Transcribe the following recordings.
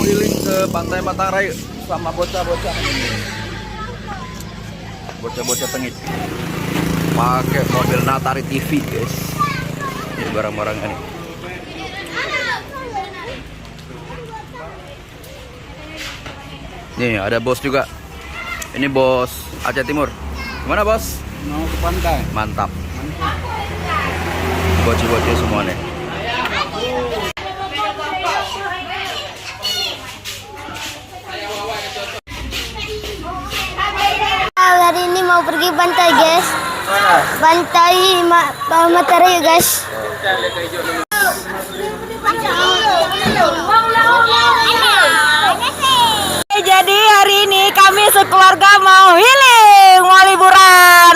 keliling ke Pantai Matangraya sama bocah-bocah. Bocah-bocah tengik. Pakai mobil Natari TV, guys. Ini barang-barangnya nih. Nih, ada bos juga. Ini bos Aceh Timur. Gimana, bos? Mau ke pantai. Mantap. Bocil-bocil semua nih. Hari ini mau pergi pantai, guys. Pantai Matangraya, guys. Jadi hari ini kami sekeluarga mau healing, mau liburan.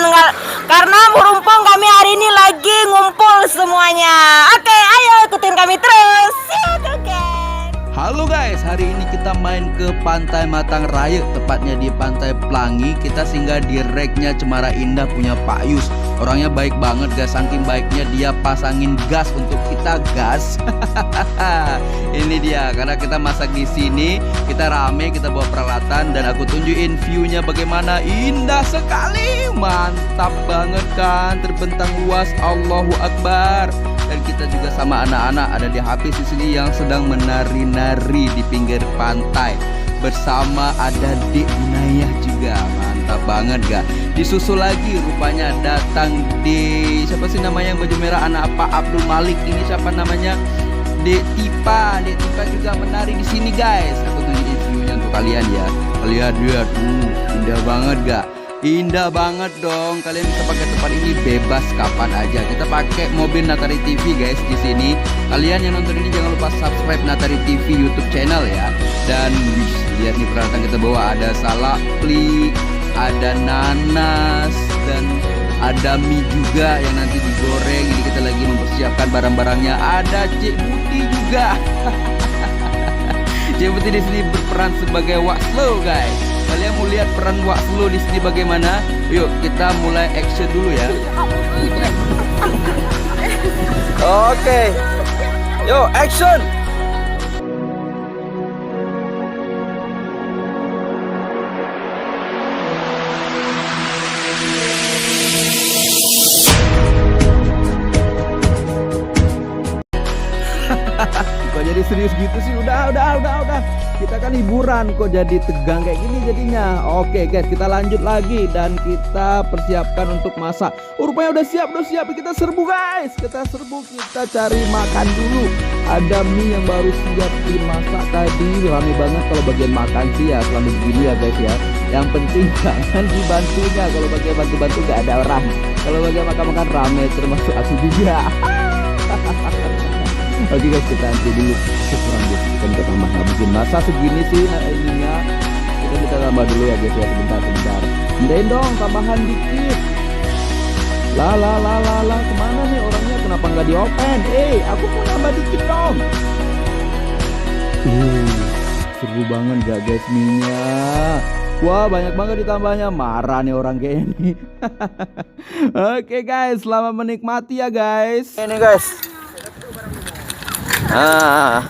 Karena berhubung kami hari ini lagi ngumpul semuanya. Oke, ayo ikutin kami terus. Halo guys, hari ini kita main ke Pantai Matangraya, tepatnya di Pantai Pelangi. Kita singgah di reknya Cemara Indah punya Pak Yus. Orangnya baik banget guys, saking baiknya dia pasangin gas untuk kita gas. Ini dia, karena kita masak di sini, kita rame, kita bawa peralatan dan aku tunjukin view-nya bagaimana indah sekali. Mantap banget kan, terbentang luas, Allahu Akbar. Dan kita juga sama anak-anak ada di Hafiz di sini yang sedang menari-nari di pinggir pantai bersama ada Dik Bunayah juga. Mantap banget gak? Disusul lagi rupanya datang di siapa sih namanya yang baju merah, anak Pak Abdul Malik ini siapa namanya? Dek Tipa juga menari di sini guys. Aku tunjukin view-nya untuk kalian ya. Kalian lihat, indah banget gak? Indah banget dong. Kalian bisa pakai tempat ini bebas kapan aja. Kita pakai mobil Natari TV guys di sini. Kalian yang nonton ini jangan lupa subscribe Natari TV YouTube channel ya. Dan lihat nih peralatan kita bawa, ada salapli, ada nanas, dan ada mie juga yang nanti digoreng. Ini kita lagi mempersiapkan barang-barangnya. Ada Cik Buti juga. Cik Buti di sini berperan sebagai Wakslo guys. Kalian mau lihat peran Wakslo di sini bagaimana? Yuk kita mulai action dulu ya. Oke. Yuk action. Kok jadi serius gitu sih? Udah. Kita kan hiburan, kok jadi tegang kayak gini jadinya. Oke guys, kita lanjut lagi dan kita persiapkan untuk masak. Rupanya udah siap. Kita serbu guys. Kita cari makan dulu. Ada mie yang baru siap dimasak tadi. Rame banget kalau bagian makan sih ya. Selama begini ya guys ya. Yang penting jangan dibantunya. Kalau bagian bantu-bantu gak ada orang. Kalau bagian makan-makan rame, termasuk aku juga. Oke guys, kita antri dulu. Kita tambah habisin masa segini sih ininya. Kita tambah dulu ya guys ya, sebentar. Pindahin dong, tambahan dikit. Lah, kemana nih orangnya? Kenapa nggak di open? Aku mau nambah dikit dong. Seru banget gak guys minyak? Wah, banyak banget ditambahnya. Marah nih orang kayak ini. Oke guys, selamat menikmati ya guys. Ini guys. Nah,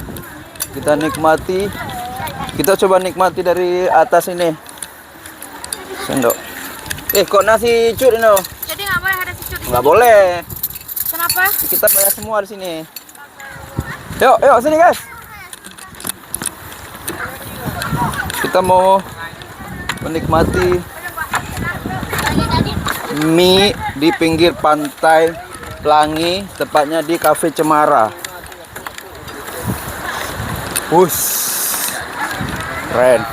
kita nikmati. Kita coba nikmati dari atas ini. Sendok. Kok nasi cut ini? Jadi nggak boleh ada cucu di Nggak boleh. Kenapa? Kita bayar semua di sini. Yuk sini guys. Kita mau menikmati mie di pinggir pantai Pelangi, tepatnya di Cafe Cemara. Keren.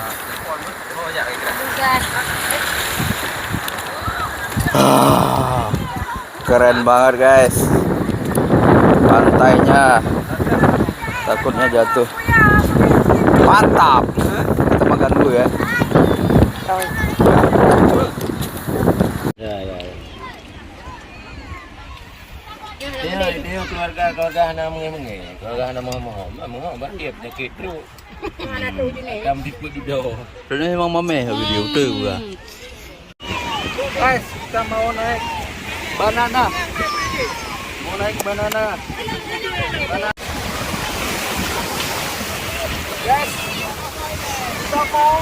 Keren banget guys. Pantainya takutnya jatuh. Mantap. Kita makan dulu ya. Dia keluarga anak mengenai keluarga anak mau bertiap sakit terus. Mana tuh ini? Dam diput di bawah. Ini emang mame video tuh gua. Guys, kita mau naik banana. Mau naik banana. Guys, kita mau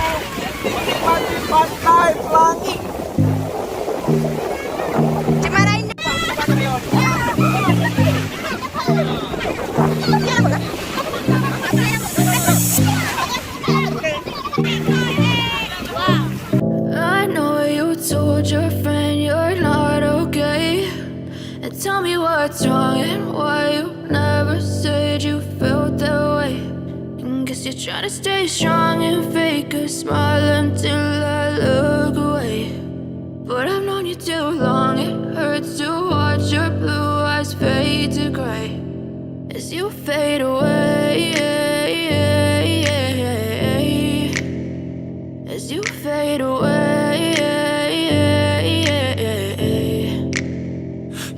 menikmati pantai Pelangi. I know you told your friend you're not okay. And tell me what's wrong and why you never said you felt that way. And guess you're trying to stay strong and fake a smile until I look away. But I've known you too long, it hurts to watch your blue eyes fade to gray as you fade away. As you fade away.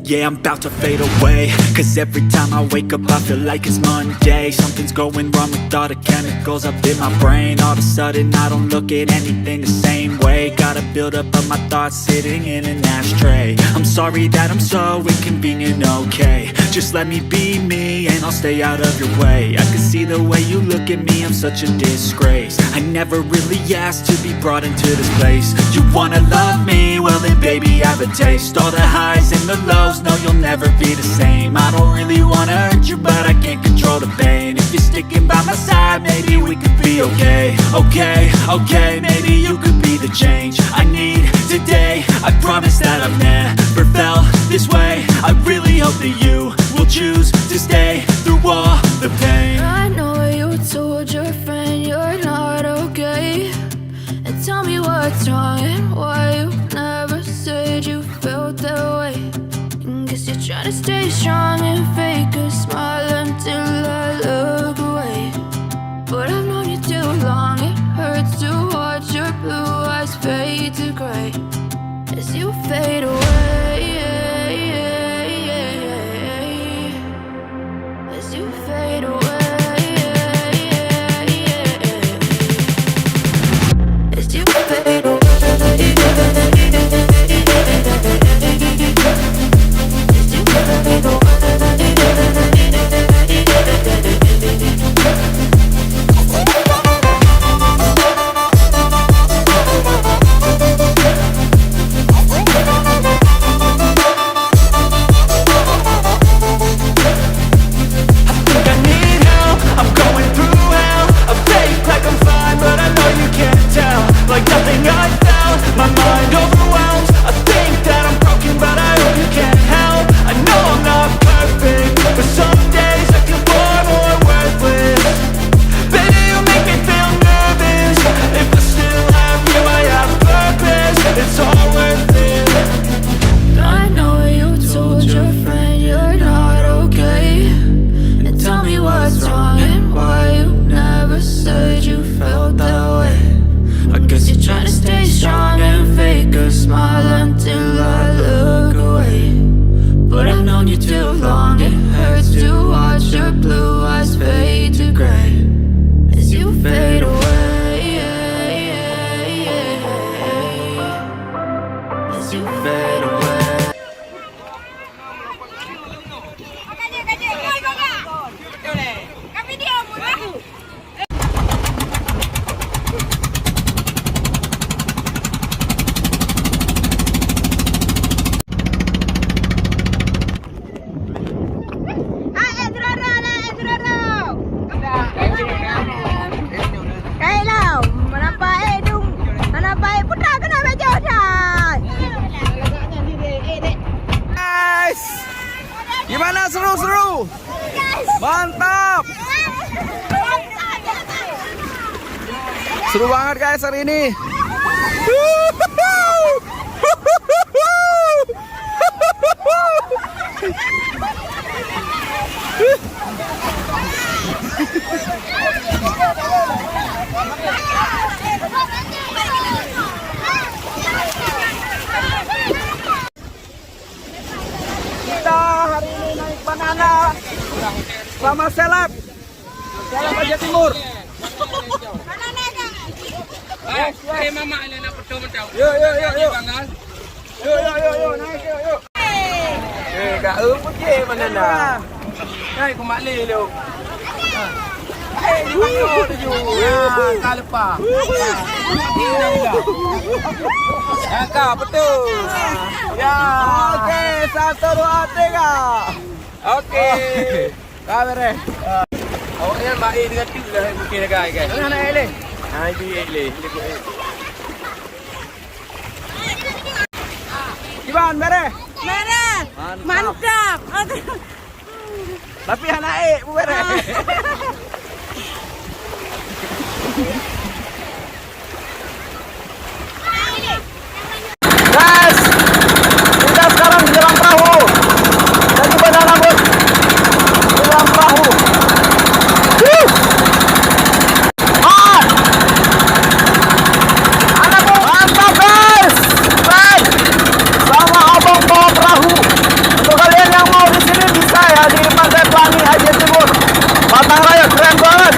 Yeah, I'm about to fade away, cause every time I wake up I feel like it's Monday. Something's going wrong with all the chemicals up in my brain. All of a sudden I don't look at anything the same way. Gotta build up of my thoughts sitting in an ashtray. I'm sorry that I'm so inconvenient, okay. Just let me be me and I'll stay out of your way. I can see the way you look at me, I'm such a disgrace. I never really asked to be brought into this place. You wanna love me? Well then baby have a taste. All the highs and the lows, no you'll never be the same. I don't really wanna hurt you but I can't control the pain. If you're sticking by my side maybe we could be okay. Okay, maybe you could be the change I need today. I promise that I've never felt this way. I really hope that you will choose to stay through all the pain. I know you told your friend you're not okay. And tell me what's wrong and why you never said you felt that way. And guess you're trying to stay strong and fake a smile until I look away. But I've known you too long, it hurts to watch your blue eyes fade to gray as you fade away. As you fade away. As you fade away. As you fade away. Gimana, seru-seru? Mantap. Seru banget guys hari ini. Kita hari ini naik banana sama seleb Aja Timur. Mama nak pedo macam. Yuk naik yuk. Kak pergi banana. Hai ku mak le lu. Hai, di mana tu? Kau lepas. Kau betul. Ya. Oke, 1, 2, 3. Oke. Kamera. Awak ni baik dengan tu lah mungkin guys. Mana ele? Ha itu ele. Iban, mere. Mana? Mantap. Tapi anak bu mere. Guys, kita sekarang di dalam perahu. Lagi pada rambut di dalam perahu. Anakku, mantap guys. Keren. Sama abang bawa perahu. Untuk kalian yang mau di sini bisa ya di Pantai Pelangi Aceh Timur, Batang Raya, keren banget.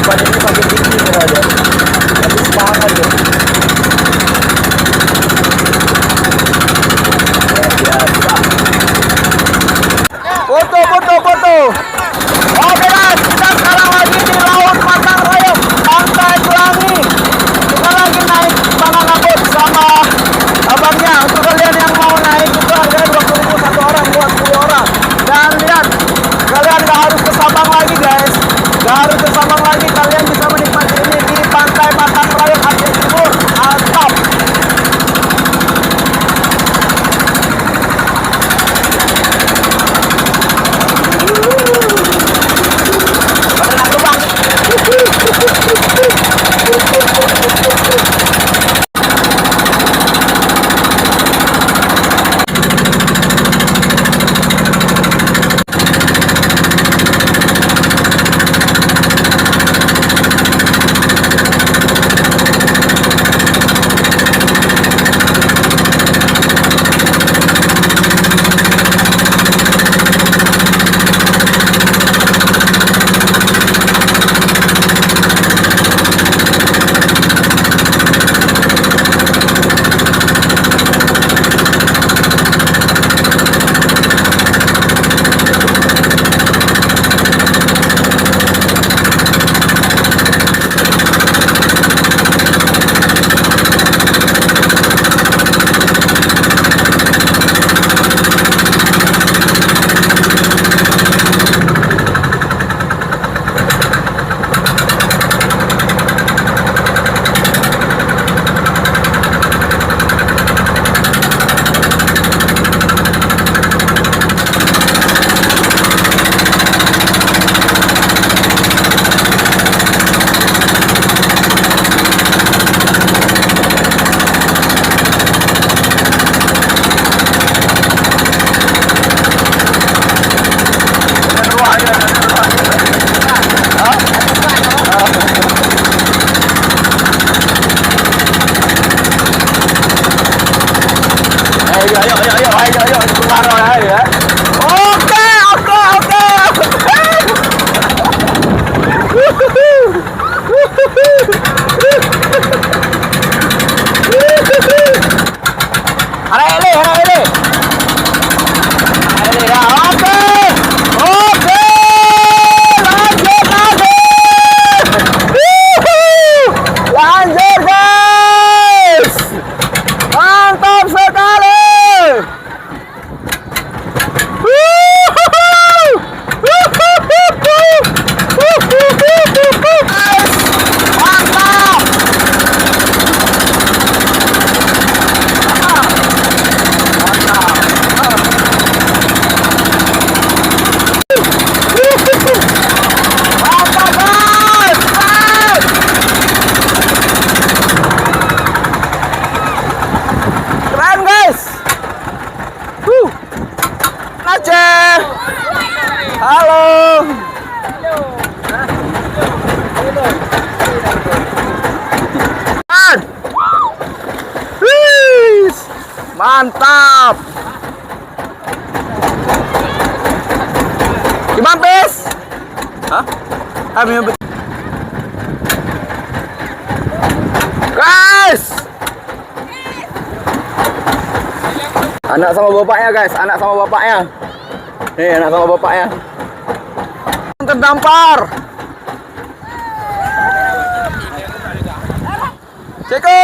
Banyak ini makin tinggi berada. Tapi semangat ya. Foto. Oke guys, kita sekarang lagi di Laut Batang Raya, Pantai Pelangi. Kita lagi naik banana boat sama abangnya. Untuk kalian yang mau naik itu harganya 20.000 satu orang buat 10 orang. Dan lihat, kalian gak harus ke Sabang lagi guys. Gak harus ke Sabang lagi, kalian bisa menikmati ini di Pantai Batang Raya Aceh Timur. Mantap. Ayo, keluar ya. Oke. Ada ini ya. Oke. Lanjut guys. Mantap sekali. Halo. Mantap. Gimana, Bes? Hah? Guys. Anak sama bapaknya, guys. Anak sama bapaknya. Nih anak sama bapaknya. Terdampar. Ceko.